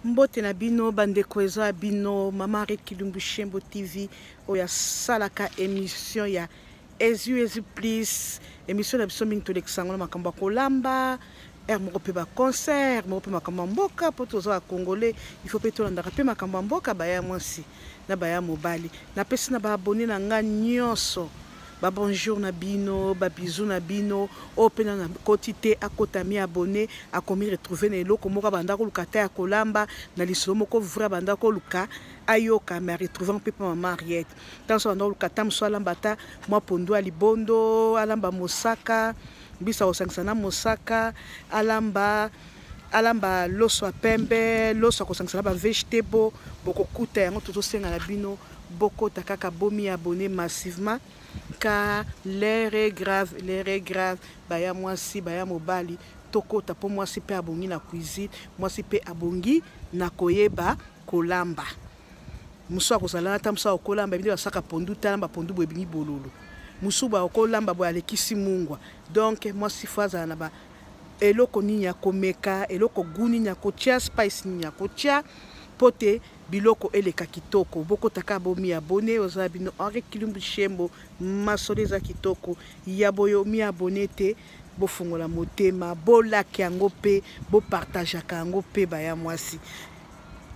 Mbote na bino bandeko eza bino mama Rekilumbu Shembo TV oya salaka émission ya Ezu Please émission na biso mingi tolekisanga na makambo ya kolamba moko pe ba concert moko pe makambo mboka po toza congolais il faut pe tolandaka pe makambo mboka baya mwasi na baya mobali na pesi na ba abonné na nga nyonso ba bonjour na bino ba bisous na bino opena na quotité akota mi abonné akomi retrouver na eloko moko banda ko lukata ya kolamba na lisolo moko vra banda ko luka ayoka me retrouver pe pa mama Ariette tanso banda lukata mso alambata mwa pondo alibondo alamba mosaka bisa osangisa na mosaka alamba loso pembe loso kosangisa na ba vegetable boko kuta yango tozosenga na bino boko takaka bomi abonné massivement car l'air est grave baya mwasi baya mobali tokota po mwasi pe abongi na cuisine mwasi pe abongi na koyeba kolamba muso akozala ta muso akolamba bindi basaka pondu talamba pondu bwebingi bololo muso ba okolamba bo alekisi mungwa donc mwasi faza na ba eloko nini ya komeka eloko guni nya kotia spice nini ya kotia pote biloko eleka kitoko boko taka bomi abonné oza bino Rekilumbu Shembo masoleza kitoko ya boyo mi abonné te bofungola motema bolaki yango pe bo partageaka yango pe baya mwasi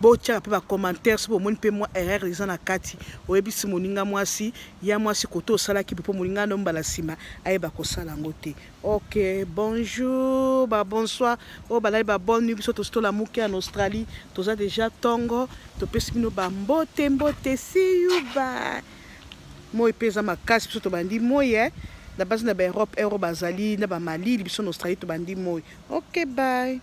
botia pe ba commentaire so bomoni pe moi erreur eza na kati oyebisi moninga mwasi ya mwasi koto osalaki pe po moninga no mbala sima ayeba kosala yango te. Ok, bonjour ba bonsoir o balai ba bonne nuit biso to la muke en Australie toza déjà tongo to pesi bino ba mbote see you bye moi pesa makasi biso to bandi moi na base na ba Europe bazali na ba Mali biso en Australie to bandi moi. Ok, bye.